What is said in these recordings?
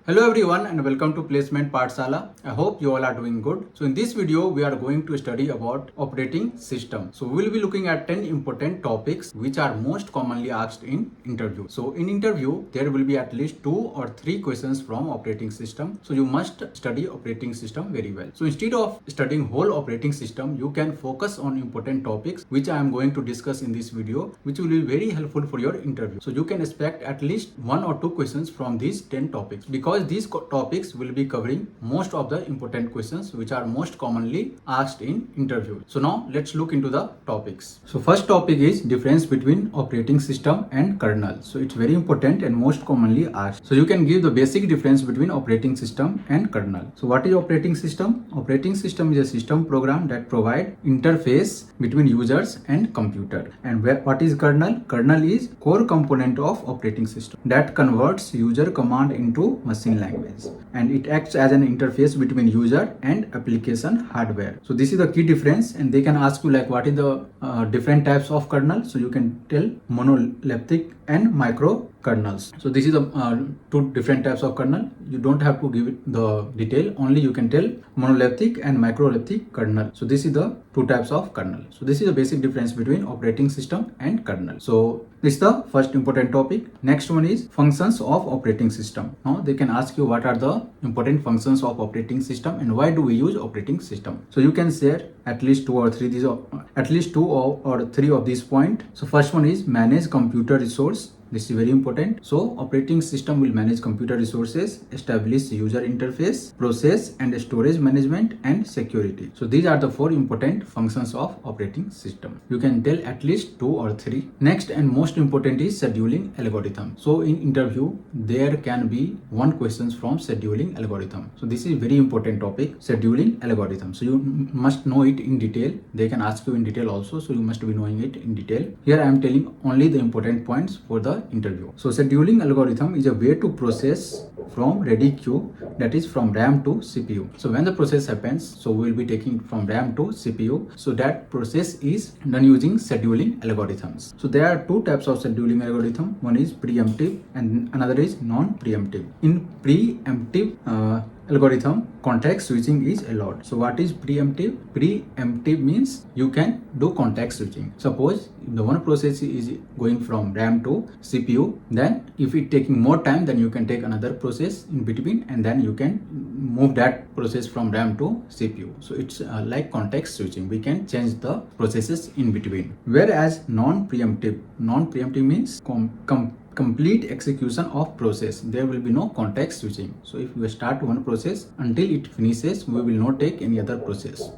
Hello everyone and welcome to Placement Pathshala. I hope you all are doing good. So in this video we are going to study about operating system. So we will be looking at 10 important topics which are most commonly asked in interview. So in interview there will be at least 2 or 3 questions from operating system. So you must study operating system very well. So instead of studying whole operating system, you can focus on important topics which I am going to discuss in this video, which will be very helpful for your interview. So you can expect at least 1 or 2 questions from these 10 topics, because these topics will be covering most of the important questions which are most commonly asked in interview. So now let's look into the topics. So first topic is difference between operating system and kernel. So it's very important and most commonly asked. So you can give the basic difference between operating system and kernel. So what is operating system? Operating system is a system program that provide interface between users and computer. And what is kernel? Kernel is core component of operating system that converts user command into machine language, and it acts as an interface between user and application hardware. So this is the key difference, and they can ask you like what is the different types of kernel. So you can tell monolithic and micro kernels. So this is the two different types of kernel. You don't have to give it the detail, only you can tell monolithic and microlithic kernel. So this is the two types of kernel. So this is the basic difference between operating system and kernel. So this is the first important topic. Next one is functions of operating system. Now they can ask you what are the important functions of operating system and why do we use operating system. So you can share at least 2 or 3 these at least 2 or 3 of these point. So first one is manage computer resource. This is very important. So operating system will manage computer resources, establish user interface, process and storage management, and security. So these are the 4 important functions of operating system. You can tell at least 2 or 3. Next and most important is scheduling algorithm. So in interview there can be 1 questions from scheduling algorithm. So this is very important topic, scheduling algorithm. So you must know it in detail. They can ask you in detail also, so you must be knowing it in detail. Here I am telling only the important points for the interview. So scheduling algorithm is a way to process from ready queue, that is from RAM to CPU. So when the process happens, so we will be taking it from RAM to CPU. So that process is done using scheduling algorithms. So there are 2 types of scheduling algorithm. One is preemptive and another is non-preemptive. In preemptive algorithm, context switching is allowed. So what is preemptive? Preemptive means you can do context switching. Suppose if the one process is going from RAM to CPU, then if it taking more time, then you can take another process in between and then you can move that process from RAM to CPU. So it's like context switching. We can change the processes in between. Whereas non-preemptive means complete execution of process. There will be no context switching. So if we start one process, until it finishes we will not take any other process.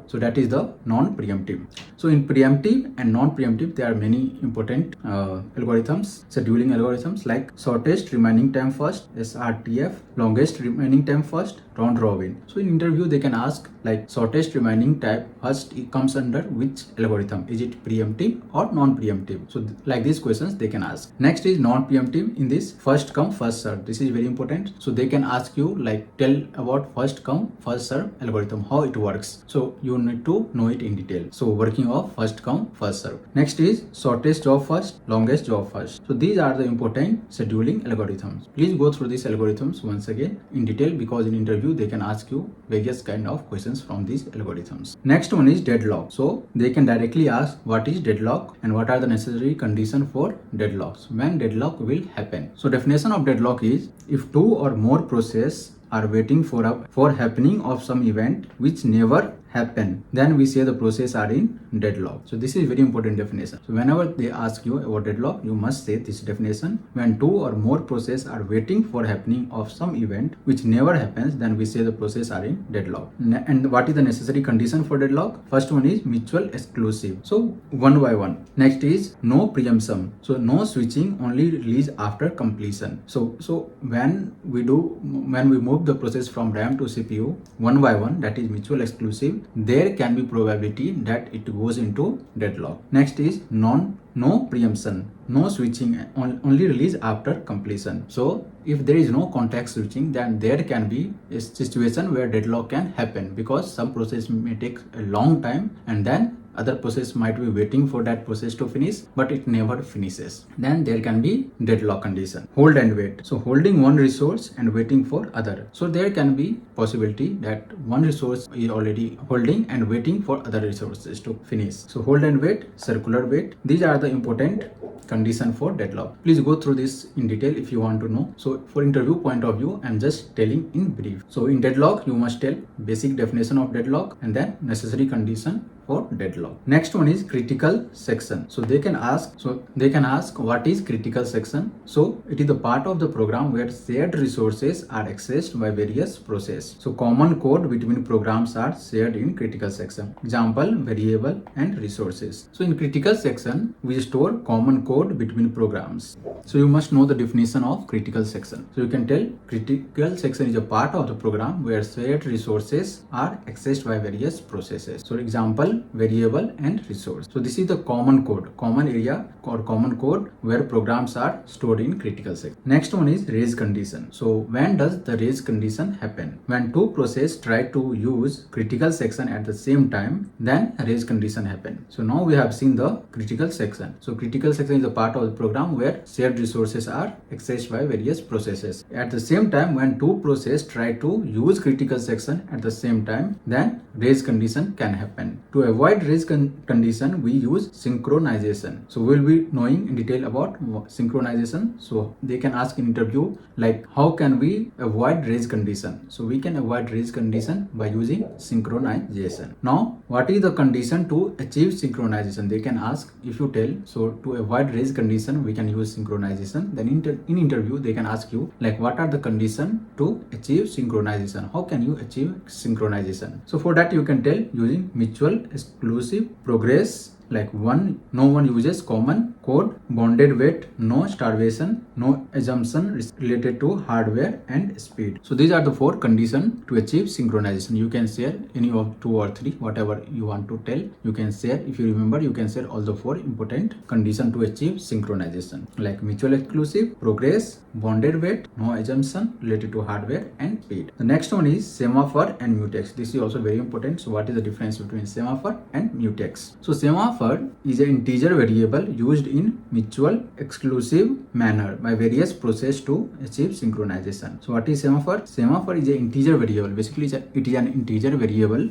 So that is the non-preemptive. So in preemptive and non-preemptive there are many important algorithms, scheduling algorithms like shortest remaining time first, SRTF, longest remaining time first, round robin. So in interview they can ask like shortest remaining time first, it comes under which algorithm? Is it preemptive or non-preemptive? So like these questions they can ask. Next is non-preemptive. In this first come first serve. This is very important. So they can ask you like tell about first come first serve algorithm, how it works. So you need to know it in detail. So working of first come first serve. Next is shortest job first, longest job first. So these are the important scheduling algorithms. Please go through these algorithms once again in detail, because in interview they can ask you various kind of questions from these algorithms. Next one is deadlock. So they can directly ask what is deadlock and what are the necessary conditions for deadlocks, when deadlock will happen. So definition of deadlock is if 2 or more processes are waiting for happening of some event which never happen, then we say the process are in deadlock. So this is very important definition. So whenever they ask you about deadlock, you must say this definition: when 2 or more processes are waiting for happening of some event which never happens, then we say the process are in deadlock. And what is the necessary condition for deadlock? First one is mutual exclusive. So one by one. Next is no preemption. So no switching, only release after completion. So when we move the process from RAM to CPU one by one, that is mutual exclusive, there can be probability that it goes into deadlock. Next is no preemption, no switching, only release after completion. So if there is no context switching, then there can be a situation where deadlock can happen, because some process may take a long time and then other process might be waiting for that process to finish, but it never finishes. Then there can be deadlock condition, hold and wait. So holding one resource and waiting for other. So there can be possibility that one resource is already holding and waiting for other resources to finish. So hold and wait, circular wait. These are the important condition for deadlock. Please go through this in detail if you want to know. So for interview point of view, I'm just telling in brief. So in deadlock, you must tell basic definition of deadlock and then necessary condition for deadlock. Next one is critical section. So they can ask what is critical section. So it is the part of the program where shared resources are accessed by various processes. So common code between programs are shared in critical section. Example, variable and resources. So in critical section, we store common code between programs. So you must know the definition of critical section. So you can tell critical section is a part of the program where shared resources are accessed by various processes. So example, variable and resource. So this is the common code, common area or common code where programs are stored in critical section. Next one is raise condition. So when does the raise condition happen? When two processes try to use critical section at the same time, then raise condition happen. So now we have seen the critical section. So critical section is a part of the program where shared resources are accessed by various processes. At the same time, when two processes try to use critical section at the same time, then raise condition can happen. To avoid raise condition, we use synchronization. So we'll be knowing in detail about synchronization. So they can ask in interview like how can we avoid raise condition? So we can avoid raise condition by using synchronization. Now what is the condition to achieve synchronization? They can ask if you tell. So to avoid raise condition, we can use synchronization. Then in interview they can ask you like what are the condition to achieve synchronization? How can you achieve synchronization? So for that you can tell using mutual exclusive progress, like no one uses common code, bonded wait, no starvation, no assumption related to hardware and speed. So these are the 4 conditions to achieve synchronization. You can share any of 2 or 3, whatever you want to tell. You can share, if you remember, you can share all the 4 important conditions to achieve synchronization, like mutual exclusive, progress, bonded wait, no assumption related to hardware and speed. The next one is semaphore and mutex. This is also very important. So what is the difference between semaphore and mutex? So semaphore is an integer variable used in mutual exclusive manner by various processes to achieve synchronization. So what is semaphore? Semaphore is an integer variable. Basically, it is an integer variable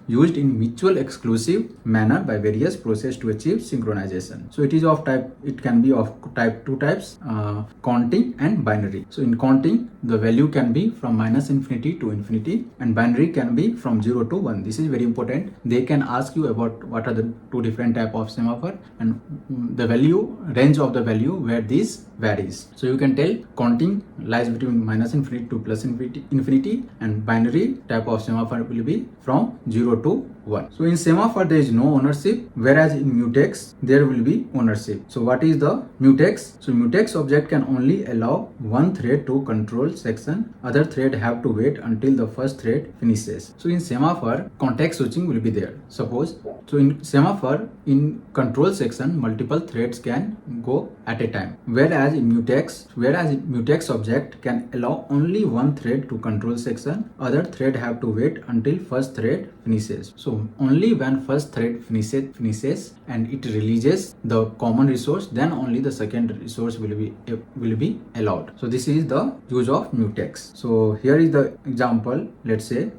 used in mutual exclusive manner by various processes to achieve synchronization. So it is of type, it can be of type 2 types, counting and binary. So in counting, the value can be from -infinity to infinity and binary can be from 0 to 1. This is very important. They can ask you about what are the 2 different type of semaphore and the range of the value where this varies. So you can tell counting lies between -infinity to +infinity and binary type of semaphore will be from 0 to 1. So in semaphore there is no ownership, whereas in mutex there will be ownership. So what is the mutex? So mutex object can only allow one thread to control section. Other thread have to wait until the first thread finishes. So in semaphore context switching will be there. Suppose, so in semaphore in control section multiple threads can go at a time, whereas in mutex object can allow only one thread to control section. Other thread have to wait until first thread finishes. So only when first thread finishes and it releases the common resource, then only the second resource will be allowed. So this is the use of mutex. So here is the example. Let's say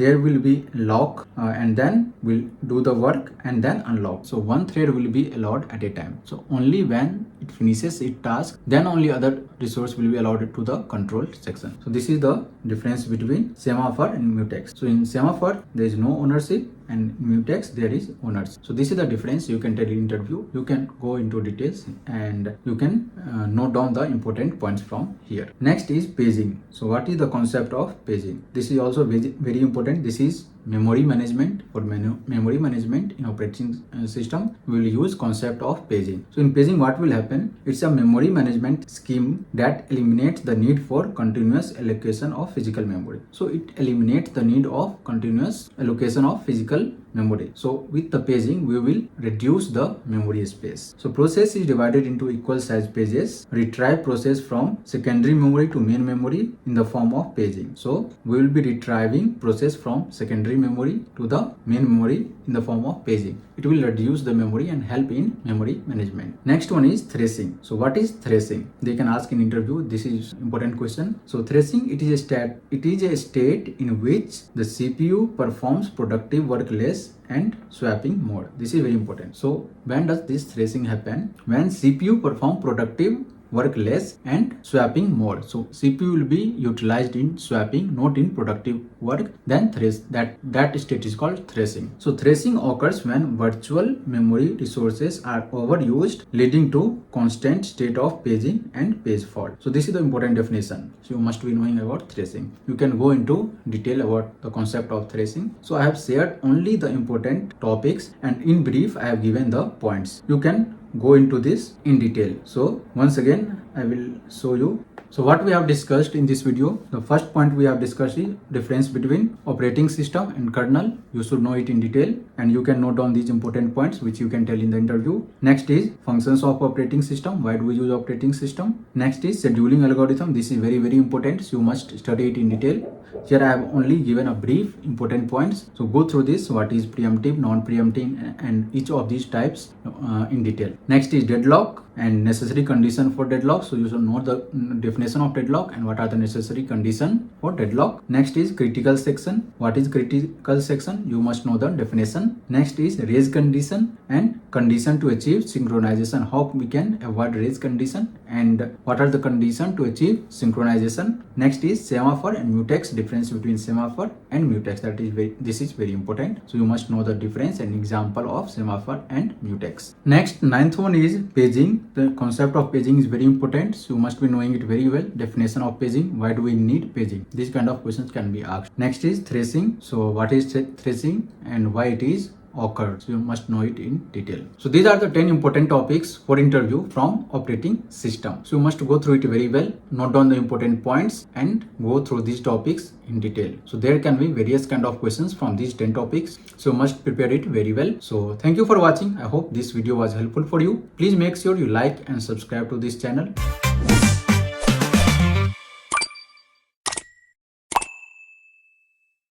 there will be lock and then we'll do the work and then unlock. So one thread will be allowed at a time. So only when it finishes its task, then only other resource will be allowed to the control section. So this is the difference between semaphore and mutex. So in semaphore there is no ownership and mutex there is owners. So this is the difference. You can tell in interview, you can go into details and you can note down the important points from here. Next is paging. So what is the concept of paging? This is also very important. This is memory management. For memory management in operating system, we will use concept of paging. So in paging, what will happen? It's a memory management scheme that eliminates the need for continuous allocation of physical memory. So it eliminates the need of continuous allocation of physical memory. So with the paging, we will reduce the memory space. So process is divided into equal size pages. Retrieve process from secondary memory to main memory in the form of paging. So we will be retrieving process from secondary memory to the main memory in the form of paging. It will reduce the memory and help in memory management. Next one is thrashing. So what is thrashing? They can ask in interview. This is important question. So thrashing, it is a state in which the CPU performs productive work less and swapping mode. This is very important. So when does this thrashing happen? When CPU perform productive work less and swapping mode. So CPU will be utilized in swapping, not in productive work. Then that state is called thrashing. So thrashing occurs when virtual memory resources are overused, leading to constant state of paging and page fault. So this is the important definition. So you must be knowing about thrashing. You can go into detail about the concept of thrashing. So I have shared only the important topics, and in brief I have given the points. You can go into this in detail. So once again I will show you. So what we have discussed in this video, the first point we have discussed is difference between operating system and kernel. You should know it in detail, and you can note down these important points which you can tell in the interview. Next is functions of operating system. Why do we use operating system? Next is scheduling algorithm. This is very important, so you must study it in detail. Here I have only given a brief important points. So go through this, what is preemptive, non-preemptive, and each of these types in detail. Next is deadlock and necessary condition for deadlock. So you should know the definition of deadlock and what are the necessary condition for deadlock. Next is critical section. What is critical section? You must know the definition. Next is race condition and condition to achieve synchronization. How we can avoid race condition and what are the condition to achieve synchronization. Next is semaphore and mutex. Difference between semaphore and mutex. This is very important. So you must know the difference and example of semaphore and mutex. Next, ninth one is paging. The concept of paging is very important, so you must be knowing it very well. Definition of paging. Why do we need paging? These kind of questions can be asked. Next is thrashing. So what is thrashing and why it is occurred? So you must know it in detail. So these are the 10 important topics for interview from operating system. So you must go through it very well, note down the important points and go through these topics in detail. So there can be various kind of questions from these 10 topics. So you must prepare it very well. So thank you for watching. I hope this video was helpful for you. Please make sure you like and subscribe to this channel.